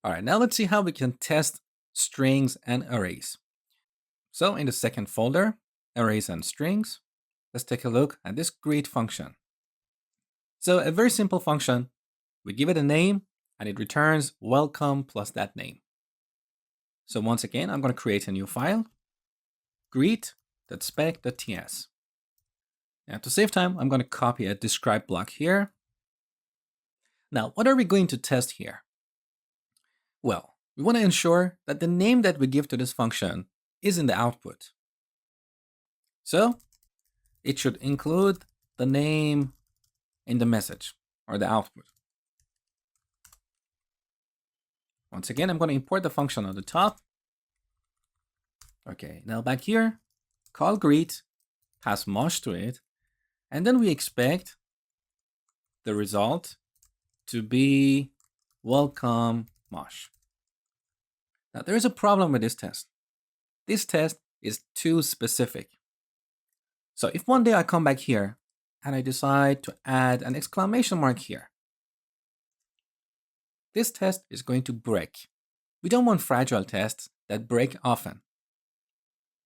All right, now let's see how we can test strings and arrays. So in the second folder, arrays and strings, let's take a look at this greet function. So a very simple function, we give it a name and it returns welcome plus that name. So once again, I'm going to create a new file, greet.spec.ts. Now to save time, I'm going to copy a describe block here. Now, what are we going to test here? Well, we want to ensure that the name that we give to this function is in the output. So it should include the name in the message or the output. Once again, I'm going to import the function on the top. Okay, now back here, call greet, pass mosh to it, and then we expect the result to be welcome mosh. Now there is a problem with this test. This test is too specific. So if one day I come back here and I decide to add an exclamation mark here, this test is going to break. We don't want fragile tests that break often.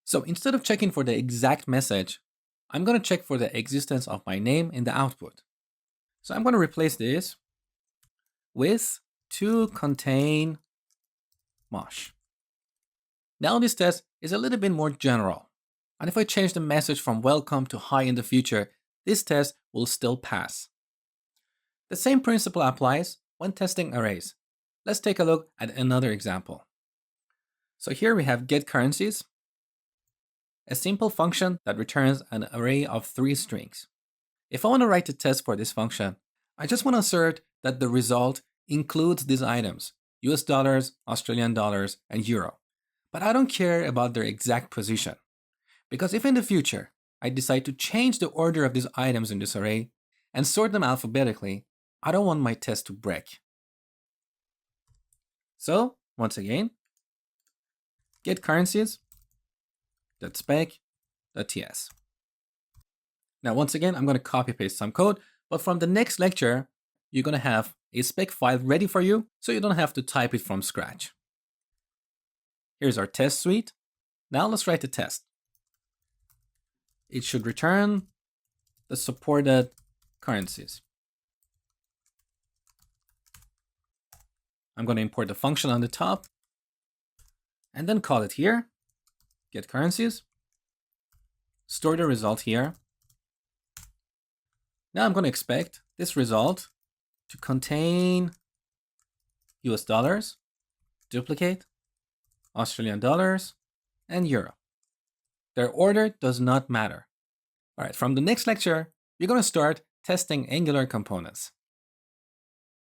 So instead of checking for the exact message, I'm going to check for the existence of my name in the output. So I'm going to replace this with to contain mosh. Now this test is a little bit more general. And if I change the message from welcome to hi in the future, this test will still pass. The same principle applies when testing arrays. Let's take a look at another example. So here we have getCurrencies, a simple function that returns an array of 3 strings. If I want to write the test for this function, I just want to assert that the result includes these items, US dollars, Australian dollars, and euro. But I don't care about their exact position. Because if in the future, I decide to change the order of these items in this array and sort them alphabetically, I don't want my test to break. So, once again, getCurrencies.spec.ts. Now, once again, I'm going to copy paste some code, but from the next lecture, you're going to have a spec file ready for you, so you don't have to type it from scratch. Here's our test suite. Now let's write the test. It should return the supported currencies. I'm going to import the function on the top and then call it here, getCurrencies, store the result here. Now I'm going to expect this result to contain US dollars, duplicate, Australian dollars, and euro. Their order does not matter. All right, from the next lecture, we're going to start testing Angular components.